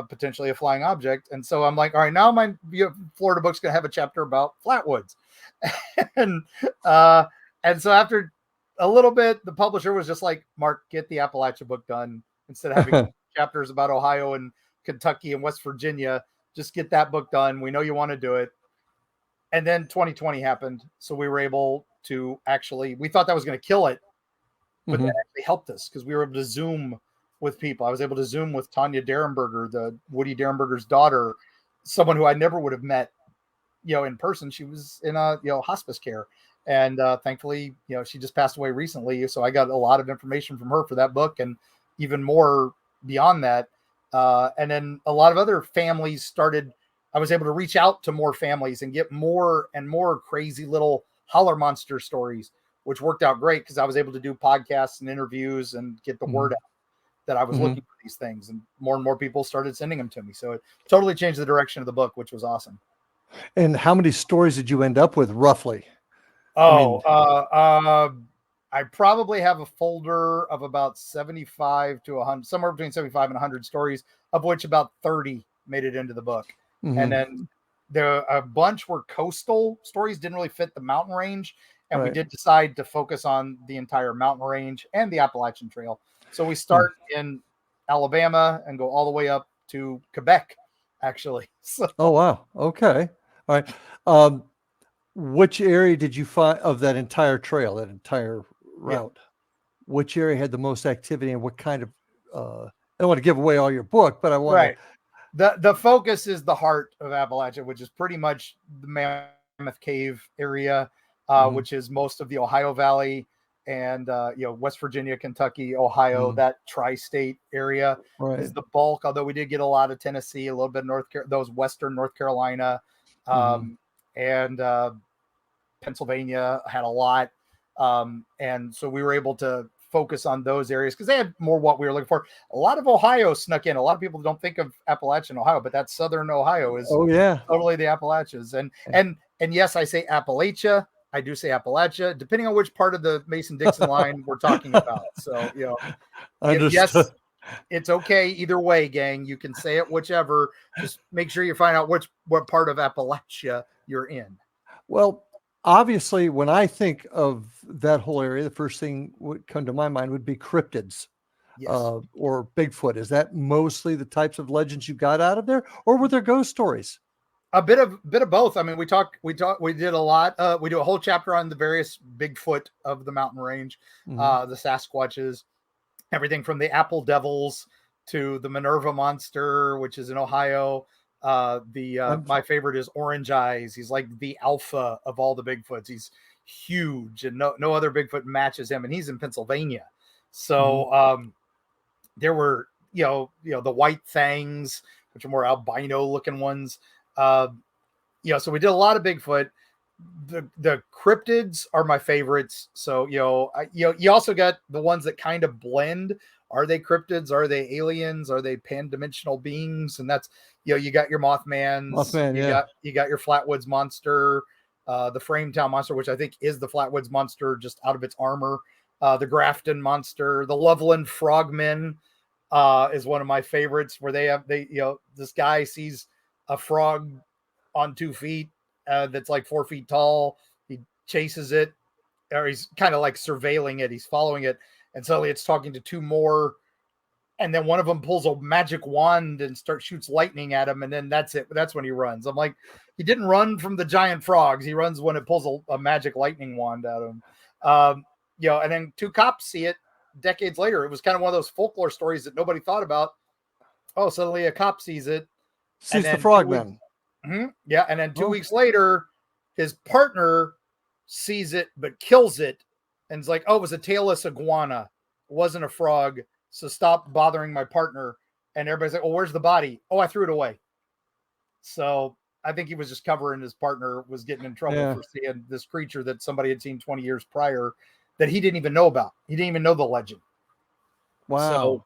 potentially a flying object. And so I'm like, all right, now my Florida book's going to have a chapter about Flatwoods. and so after a little bit, the publisher was just like, Mark, get the Appalachia book done. Instead of having chapters about Ohio and Kentucky and West Virginia, just get that book done. We know you want to do it. And then 2020 happened. So we were able to we thought that was going to kill it, but that actually helped us because we were able to Zoom with people. I was able to Zoom with Tanya Derenberger, the Woody Derenberger's daughter, someone who I never would have met, in person. She was in hospice care. And thankfully, she just passed away recently. So I got a lot of information from her for that book and even more beyond that. And then a lot of other families I was able to reach out to more families and get more and more crazy little Holler monster stories, which worked out great because I was able to do podcasts and interviews and get the word out that I was looking for these things, and more people started sending them to me. So it totally changed the direction of the book, which was awesome. And how many stories did you end up with roughly? I probably have a folder of about 75 to 100, somewhere between 75 and 100 stories, of which about 30 made it into the book. And then a bunch were coastal stories, didn't really fit the mountain range. And we did decide to focus on the entire mountain range and the Appalachian Trail. So we start in Alabama and go all the way up to Quebec, actually. So. Oh, wow. Okay. All right. Which area did you find of that entire trail, that entire route? Yeah. Which area had the most activity, and what kind of, I don't want to give away all your book, but I want to. The focus is the heart of Appalachia, which is pretty much the Mammoth Cave area, which is most of the Ohio Valley and, West Virginia, Kentucky, Ohio, that tri-state area is the bulk. Although we did get a lot of Tennessee, a little bit of those Western North Carolina, and Pennsylvania had a lot. And so we were able to focus on those areas because they had more what we were looking for. A lot of Ohio snuck in. A lot of people don't think of Appalachian Ohio, but that southern Ohio is totally the Appalachians. And yes, I say Appalachia. I do say Appalachia, depending on which part of the Mason-Dixon line we're talking about. So, yes, it's okay either way, gang. You can say it whichever. Just make sure you find out what part of Appalachia you're in. Well, obviously, when I think of that whole area, the first thing would come to my mind would be cryptids, or Bigfoot. Is that mostly the types of legends you got out of there, or were there ghost stories? A bit of both. I mean, we did a lot. We do a whole chapter on the various Bigfoot of the mountain range, the Sasquatches, everything from the Apple Devils to the Minerva Monster, which is in Ohio. My favorite is Orange Eyes. He's like the alpha of all the Bigfoots. He's huge, and no other Bigfoot matches him. And he's in Pennsylvania. So there were the White Fangs, which are more albino looking ones. So we did a lot of Bigfoot. The cryptids are my favorites. So you also got the ones that kind of blend. Are they cryptids? Are they aliens? Are they pan-dimensional beings? And that's you got your Mothmans. You got your Flatwoods Monster, the Frametown Monster, which I think is the Flatwoods Monster just out of its armor. The Grafton Monster, the Loveland Frogmen is one of my favorites, where this guy sees a frog on 2 feet that's like 4 feet tall. He chases it, or he's kind of like surveilling it. He's following it, and suddenly it's talking to 2 more, and then one of them pulls a magic wand and shoots lightning at him, and then that's it. That's when he runs. I'm like, he didn't run from the giant frogs. He runs when it pulls a magic lightning wand at him. And then 2 cops see it decades later. It was kind of one of those folklore stories that nobody thought about. Oh, suddenly a cop sees it. Sees the frogman. Yeah. And then 2 weeks later, his partner sees it, but kills it. And it's like, oh, it was a tailless iguana. It wasn't a frog. So stop bothering my partner. And everybody's like, oh, where's the body? Oh, I threw it away. So I think he was just covering his partner was getting in trouble for seeing this creature that somebody had seen 20 years prior that he didn't even know about. He didn't even know the legend. Wow. So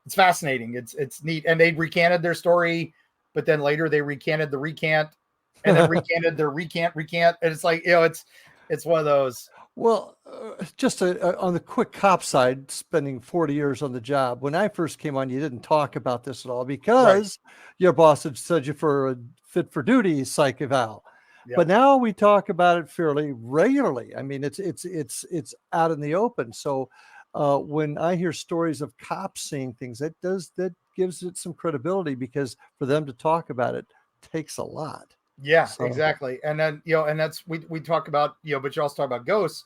it's fascinating. It's neat. And they recanted their story, but then later they recanted the recant, and then recanted their recant. And it's like, it's one of those. Well, just on the quick cop side, spending 40 years on the job, when I first came on, you didn't talk about this at all because your boss had said you for a fit for duty psych eval. Yep. But now we talk about it fairly regularly. I mean, it's out in the open. So when I hear stories of cops seeing things, that gives it some credibility, because for them to talk about it takes a lot. Yeah, exactly. And then, and that's, we talk about, but you also talk about ghosts.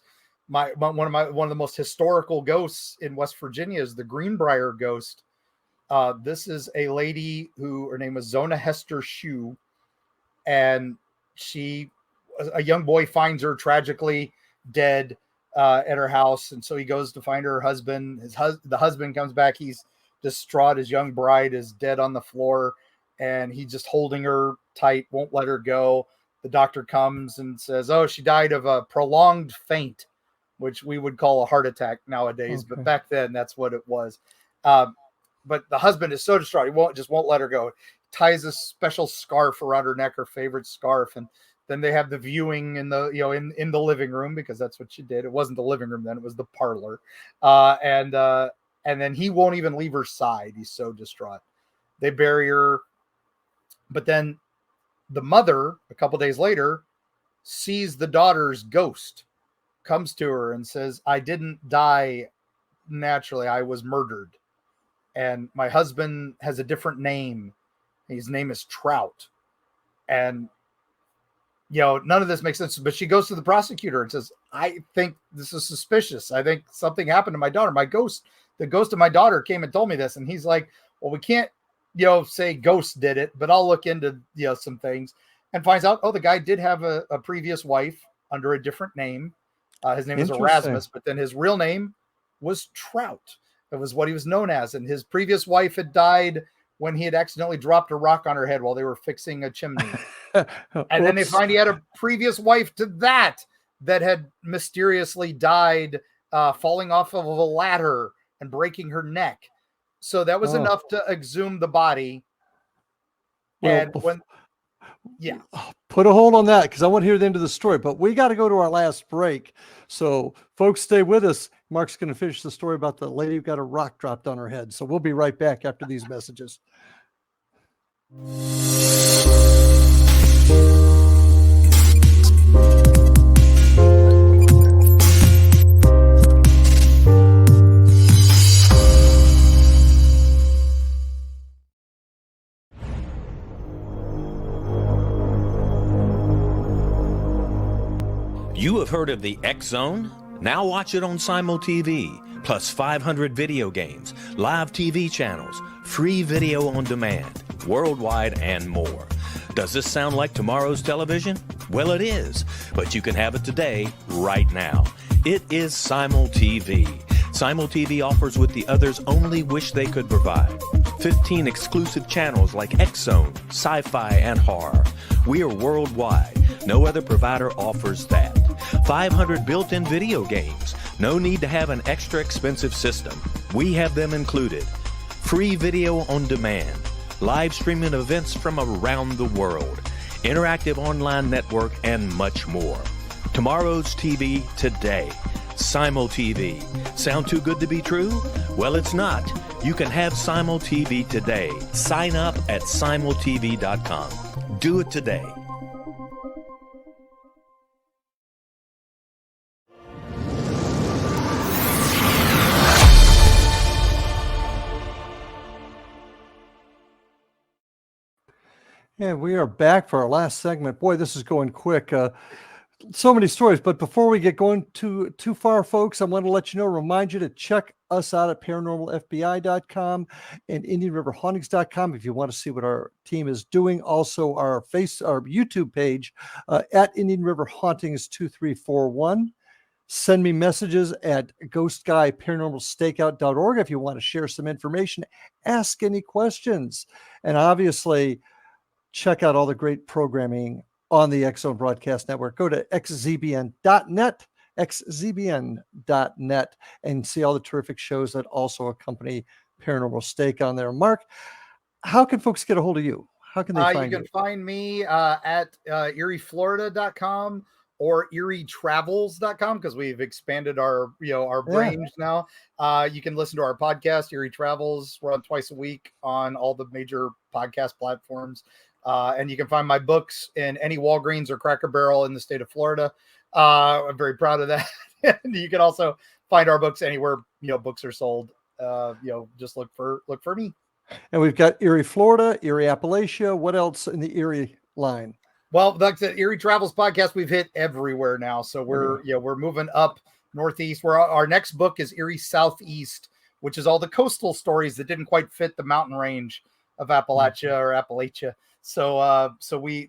One of the most historical ghosts in West Virginia is the Greenbrier ghost. This is a lady her name was Zona Hester Shue, and a young boy finds her tragically dead at her house. And so he goes to find her husband. The husband comes back. He's distraught. His young bride is dead on the floor, and he's just holding her tight, won't let her go. The doctor comes and says, oh, she died of a prolonged faint, which we would call a heart attack nowadays. Okay. But back then, that's what it was. But the husband is so distraught. He won't let her go. Ties a special scarf around her neck, her favorite scarf. And then they have the viewing in the, in the living room, because that's what she did. It wasn't the living room then, it was the parlor. And then he won't even leave her side. He's so distraught. They bury her. But then the mother, a couple days later, sees the daughter's ghost, comes to her and says, I didn't die naturally. I was murdered. And my husband has a different name. His name is Trout. And, none of this makes sense. But she goes to the prosecutor and says, I think this is suspicious. I think something happened to my daughter. The ghost of my daughter came and told me this. And he's like, well, we can't, say ghost did it, but I'll look into, some things, and finds out, the guy did have a previous wife under a different name. His name was Erasmus, but then his real name was Trout. It was what he was known as. And his previous wife had died when he had accidentally dropped a rock on her head while they were fixing a chimney. And then they find he had a previous wife to that had mysteriously died falling off of a ladder and breaking her neck. So that was enough to exhume the body. Well, yeah. Put a hold on that because I want to hear the end of the story, but we got to go to our last break. So folks, stay with us. Mark's going to finish the story about the lady who got a rock dropped on her head. So we'll be right back after these messages. You have heard of the X Zone? Now watch it on Simul TV, plus 500 video games, live TV channels, free video on demand, worldwide, and more. Does this sound like tomorrow's television? Well, it is, but you can have it today, right now. It is Simul TV. Simul TV offers what the others only wish they could provide. 15 exclusive channels like X Zone, Sci-Fi, and Horror. We are worldwide. No other provider offers that. 500 built-in video games. No need to have an extra expensive system. We have them included. Free video on demand. Live streaming events from around the world. Interactive online network, and much more. Tomorrow's TV today. Simul TV. Sound too good to be true? Well, it's not. You can have Simul TV today. Sign up at simultv.com. Do it today. And we are back for our last segment. Boy, this is going quick. So many stories. But before we get going too far, folks, I want to let you know, remind you to check us out at paranormalfbi.com and indianriverhauntings.com if you want to see what our team is doing. Also, our YouTube page at Indian River Hauntings 2341. Send me messages at ghostguyparanormalstakeout.org if you want to share some information, ask any questions, and obviously check out all the great programming on the X Zone Broadcast Network. Go to xzbn.net, and see all the terrific shows that also accompany Paranormal Stake on there. Mark, how can folks get a hold of you? How can they find you? You can find me at eerieflorida.com or eerietravels.com because we've expanded our range now. You can listen to our podcast, Eerie Travels. We're on twice a week on all the major podcast platforms. And you can find my books in any Walgreens or Cracker Barrel in the state of Florida. I'm very proud of that. And you can also find our books anywhere, books are sold. Just look for me. And we've got Eerie Florida, Eerie Appalachia. What else in the Eerie line? Well, like the Eerie Travels podcast, we've hit everywhere now. So we're moving up northeast. Our next book is Eerie Southeast, which is all the coastal stories that didn't quite fit the mountain range of Appalachia or Appalachia. So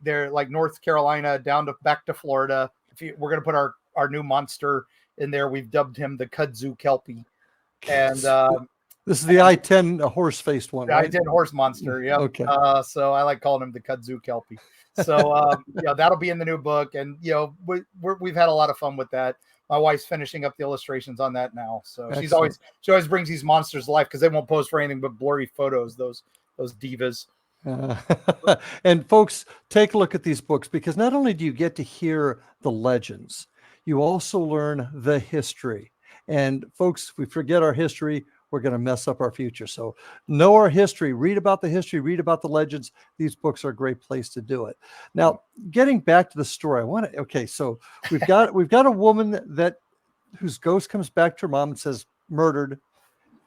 they're like North Carolina down to back to Florida. We're going to put our new monster in there. We've dubbed him the Kudzu Kelpie. And this is the I-10 horse-faced one, right? I-10 horse monster. Yeah. Okay. So I like calling him the Kudzu Kelpie. So that'll be in the new book. And we've had a lot of fun with that. My wife's finishing up the illustrations on that now. So she always brings these monsters to life because they won't pose for anything but blurry photos, those divas. And folks, take a look at these books because not only do you get to hear the legends, you also learn the history. And folks, if we forget our history, we're going to mess up our future. So know our history, read about the history, read about the legends. These books are a great place to do it. Now, getting back to the story, so we've got a woman whose ghost comes back to her mom and says murdered.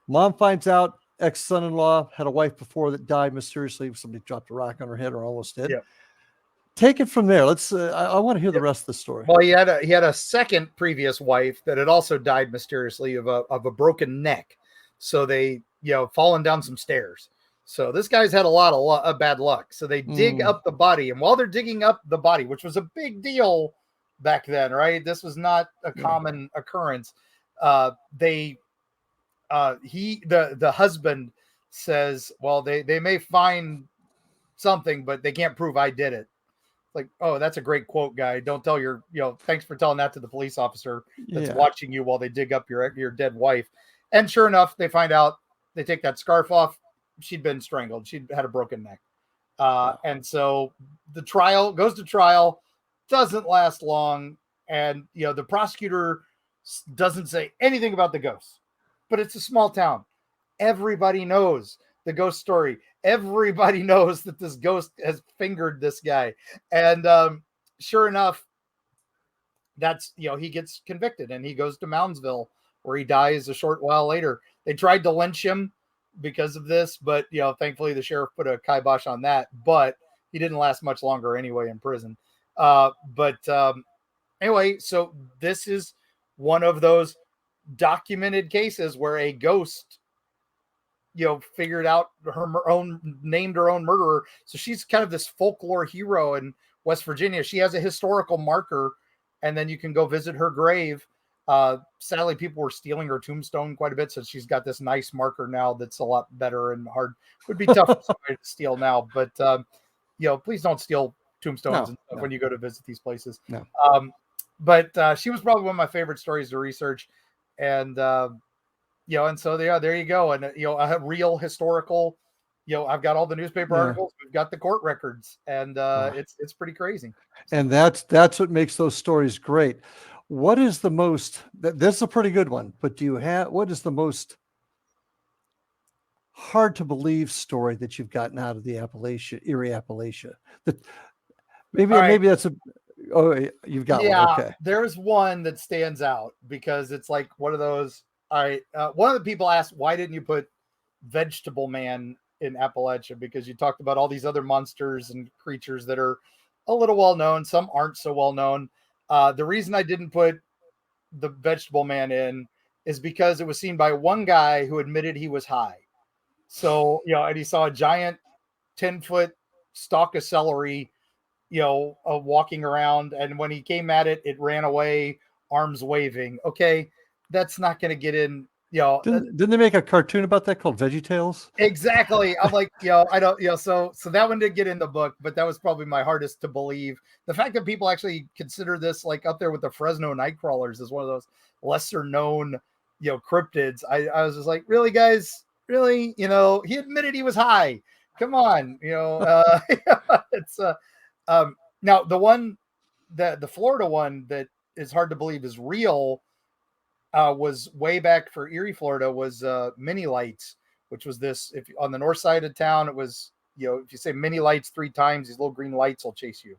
Mom finds out ex-son-in-law had a wife before that died mysteriously. Somebody dropped a rock on her head or almost did. Yeah. Take it from there. Let's. I want to hear the rest of the story. Well, he had a second previous wife that had also died mysteriously of a broken neck. So they fallen down some stairs. So this guy's had a lot of bad luck. So they dig up the body, and while they're digging up the body, which was a big deal back then, right? This was not a common occurrence. The husband says, well, they may find something, but they can't prove I did it. like, oh, that's a great quote, guy. Don't tell your, thanks for telling that to the police officer that's Yeah. watching you while they dig up your dead wife. And sure enough, they find out, they take that scarf off. She'd been strangled. She'd had a broken neck. And so the trial goes to trial, doesn't last long. And, the prosecutor doesn't say anything about the ghosts, but it's a small town. Everybody knows the ghost story. Everybody knows that this ghost has fingered this guy. And sure enough, that's, he gets convicted and he goes to Moundsville, where he dies a short while later. They tried to lynch him because of this, but, thankfully the sheriff put a kibosh on that, but he didn't last much longer anyway in prison. Anyway, so this is one of those documented cases where a ghost, figured out named her own murderer. So she's kind of this folklore hero in West Virginia. She has a historical marker, and then you can go visit her grave. Sadly, people were stealing her tombstone quite a bit, so she's got this nice marker now that's a lot better and hard. Would be tough for somebody to steal now, but please don't steal tombstones and stuff when you go to visit these places. No. But she was probably one of my favorite stories to research, and and so there you go, and a real historical. I've got all the newspaper articles, we've got the court records, and it's pretty crazy. And that's what makes those stories great. What is the most? That's a pretty good one. But what is the most hard to believe story that you've gotten out of the Eerie Appalachia? Maybe that's a. Oh, you've got one. Okay. There's one that stands out because it's like one of those. One of the people asked, why didn't you put Vegetable Man in Appalachia? Because you talked about all these other monsters and creatures that are a little well known. Some aren't so well known. The reason I didn't put the Vegetable Man in is because it was seen by one guy who admitted he was high. So, and he saw a giant 10-foot stalk of celery, walking around. And when he came at it, it ran away, arms waving. Okay. That's not going to get in, Didn't they make a cartoon about that called VeggieTales? Exactly. I'm like, I don't, so that one did get in the book, but that was probably my hardest to believe. The fact that people actually consider this like up there with the Fresno Nightcrawlers is one of those lesser known, cryptids. I was just like, really, guys? Really? He admitted he was high. Come on. It's now the one the Florida one that is hard to believe is real. Was way back for Eerie, Florida, was mini lights, which was this. If on the north side of town, it was, if you say mini lights 3 times, these little green lights will chase you.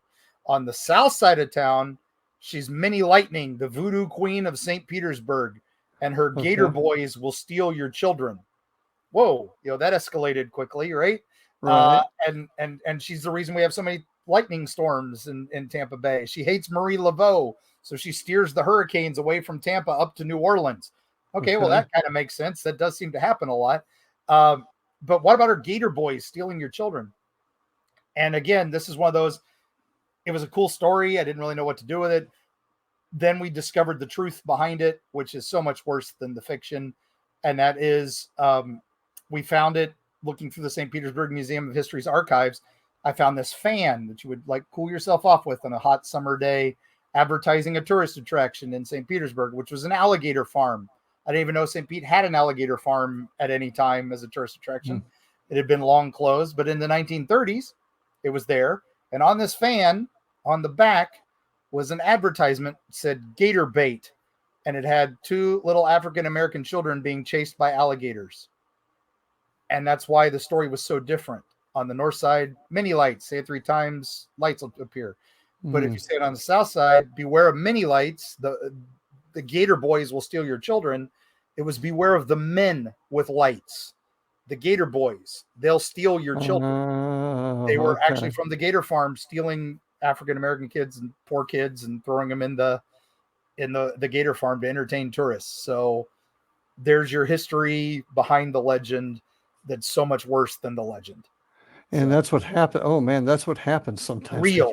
On the south side of town, she's Mini Lightning, the voodoo queen of St. Petersburg, and her gator boys will steal your children. Whoa, that escalated quickly, right? Right. And she's the reason we have so many lightning storms in Tampa Bay. She hates Marie Laveau. So she steers the hurricanes away from Tampa up to New Orleans. Okay. Well, that kind of makes sense. That does seem to happen a lot. But what about her gator boys stealing your children? And again, this is one of those, it was a cool story. I didn't really know what to do with it. Then we discovered the truth behind it, which is so much worse than the fiction. And that is, we found it looking through the St. Petersburg Museum of History's archives. I found this fan that you would like cool yourself off with on a hot summer day, advertising a tourist attraction in St. Petersburg, which was an alligator farm. I didn't even know St. Pete had an alligator farm at any time as a tourist attraction. It had been long closed, but in the 1930s, it was there. And on this fan, on the back, was an advertisement that said gator bait. And it had 2 little African-American children being chased by alligators. And that's why the story was so different. On the north side, mini lights, say it 3 times, lights will appear. But if you say it on the south side, beware of mini lights. The gator boys will steal your children. It was beware of the men with lights. The gator boys, they'll steal your children. They were actually from the gator farm stealing African-American kids and poor kids and throwing them in the gator farm to entertain tourists. So there's your history behind the legend that's so much worse than the legend. And that's what happened. Oh man, that's what happens sometimes. Real.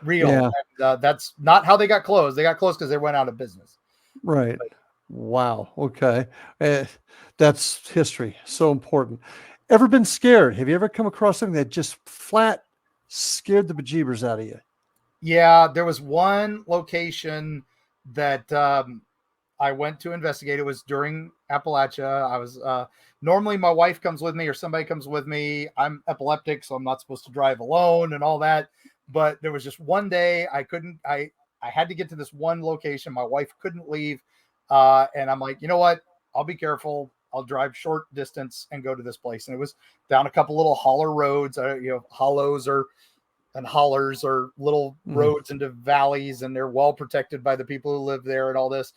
Yeah. And, that's not how they got closed. They got closed because they went out of business. Right. Wow. Okay. That's history. So important. Ever been scared? Have you ever come across something that just flat scared the bejeebers out of you? Yeah, there was one location that I went to investigate. It was during Appalachia. I was normally my wife comes with me or somebody comes with me. I'm epileptic, so I'm not supposed to drive alone and all that. But there was just one day I couldn't. I had to get to this one location. My wife couldn't leave, and I'm like, you know what? I'll be careful. I'll drive short distance and go to this place. And it was down a couple little holler roads. Hollows and hollers are little roads into valleys, and they're well protected by the people who live there and all this.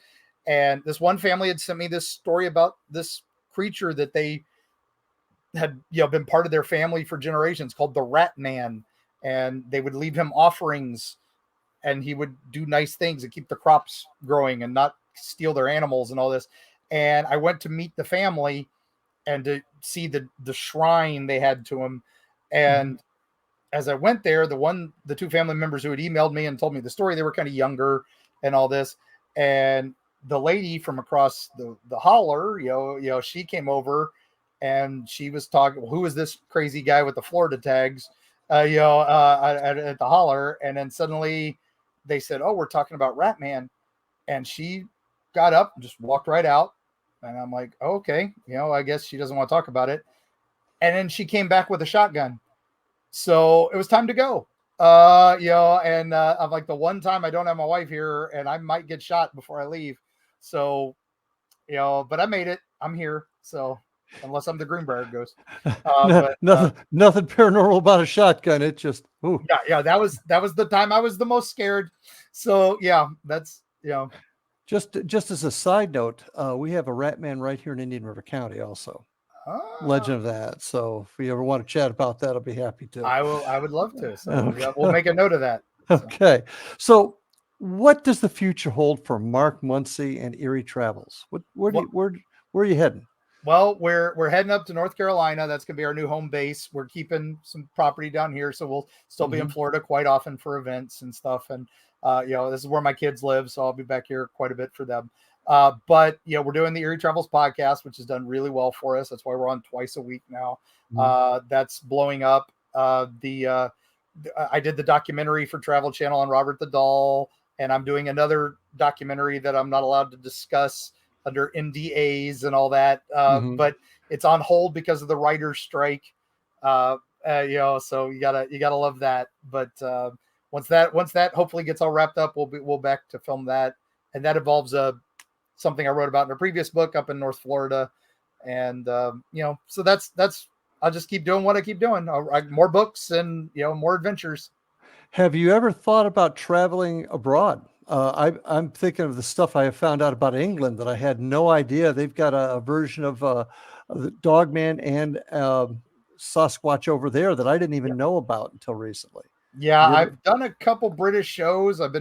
And this one family had sent me this story about this creature that they had, been part of their family for generations, called the Rat Man. And they would leave him offerings, and he would do nice things and keep the crops growing and not steal their animals and all this. And I went to meet the family and to see the shrine they had to him. And as I went there, the two family members who had emailed me and told me the story, they were kind of younger and all this. And the lady from across the holler, she came over and she was talking, well, who is this crazy guy with the Florida tags, at the holler. And then suddenly they said, oh, we're talking about Rat Man. And she got up and just walked right out. And I'm like, oh, okay, I guess she doesn't want to talk about it. And then she came back with a shotgun. So it was time to go. And I'm like, the one time I don't have my wife here and I might get shot before I leave. So, but I made it. I'm here. So unless I'm the Greenbrier ghost. Nothing paranormal about a shotgun. It just, ooh. Yeah. That was the time I was the most scared. So yeah, that's, Just as a side note, we have a Rat Man right here in Indian River County also. Legend of that. So if you ever want to chat about that, I'll be happy to. I would love to. So Okay. we'll make a note of that. Okay. So what does the future hold for Mark Muncy and Eerie Travels? Where are you heading? Well, we're heading up to North Carolina. That's going to be our new home base. We're keeping some property down here, so we'll still be in Florida quite often for events and stuff. And this is where my kids live, so I'll be back here quite a bit for them. But we're doing the Eerie Travels podcast, which has done really well for us. That's why we're on twice a week now. That's blowing up. I did the documentary for Travel Channel on Robert the Doll, and I'm doing another documentary that I'm not allowed to discuss under NDAs and all that. But it's on hold because of the writer's strike. So you gotta love that. But once that hopefully gets all wrapped up, we'll back to film that. And that involves something I wrote about in a previous book up in North Florida. And, so that's, I'll just keep doing what I keep doing. I'll write more books and, more adventures. Have you ever thought about traveling abroad? I'm thinking of the stuff I have found out about England that I had no idea. They've got a version of the Dogman and Sasquatch over there that I didn't even know about until recently. Yeah, I've done a couple British shows. I'm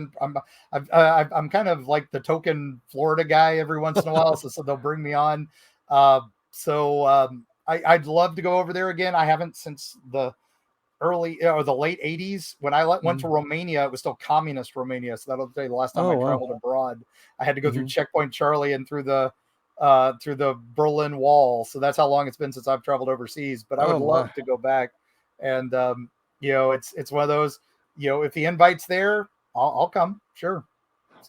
kind of like the token Florida guy every once in a while, so they'll bring me on. I'd love to go over there again. I haven't since the early or the late 80s when I went to Romania. It was still communist Romania, so that'll tell you the last time I traveled abroad. I had to go through Checkpoint Charlie and through the Berlin Wall. So that's how long it's been since I've traveled overseas. But I would love to go back. And it's one of those, if the invite's there, I'll come. Sure.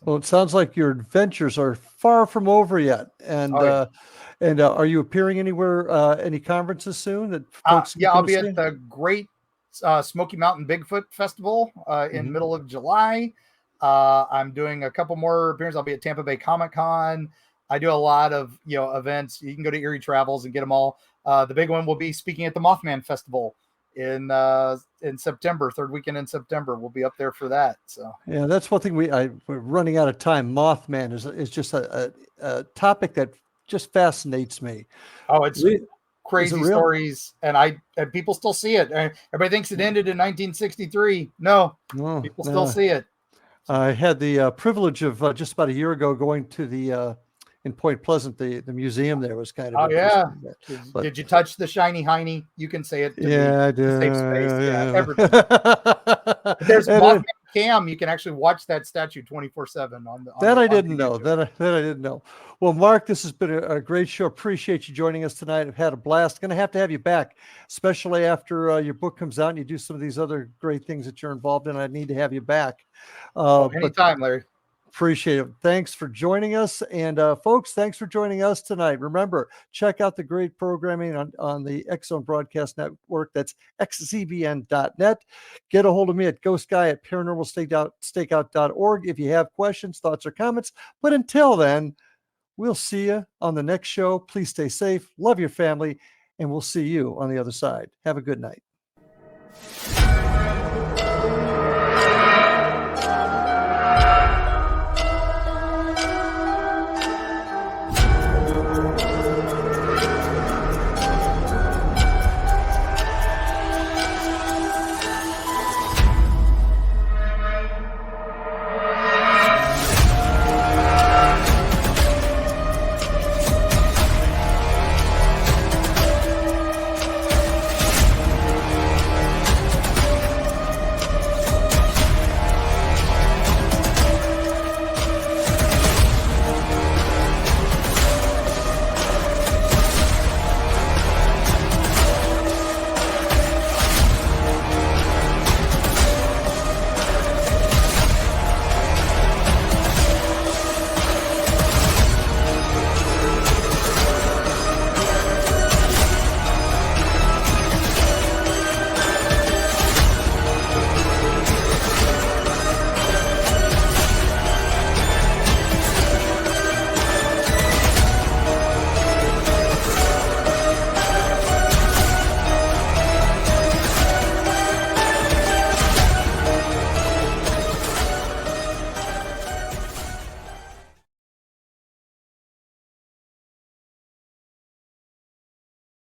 Well, it sounds like your adventures are far from over yet. And are you appearing anywhere, any conferences soon that folks I'll be at the Great Smoky Mountain Bigfoot Festival in middle of July. I'm doing a couple more appearances. I'll be at Tampa Bay Comic-Con. I do a lot of events. You can go to Eerie Travels and get them all. The big one will be speaking at the Mothman Festival in September, third weekend in September. We'll be up there for that. So yeah, that's one thing we're running out of time. Mothman is just a topic that just fascinates me. Oh, it's crazy stories, and people still see it. Everybody thinks it ended in 1963. No, people still see it. I had the privilege of just about a year ago going to the in Point Pleasant, the museum there was kind of. Oh yeah. Did you touch the shiny hiney? You can say it. I did. Safe space. Yeah. Everybody. There's Mothman cam, you can actually watch that statue 24/7 on the. That I didn't know. That I didn't know. Well, Mark, this has been a great show. Appreciate you joining us tonight. I've had a blast. Going to have you back, especially after your book comes out and you do some of these other great things that you're involved in. I need to have you back. Anytime, Larry. Appreciate it. Thanks for joining us. And folks, thanks for joining us tonight. Remember, check out the great programming on the X Zone Broadcast Network. That's xzbn.net. Get a hold of me at ghostguy@paranormalstakeout.org if you have questions, thoughts, or comments. But until then, we'll see you on the next show. Please stay safe, love your family, and we'll see you on the other side. Have a good night.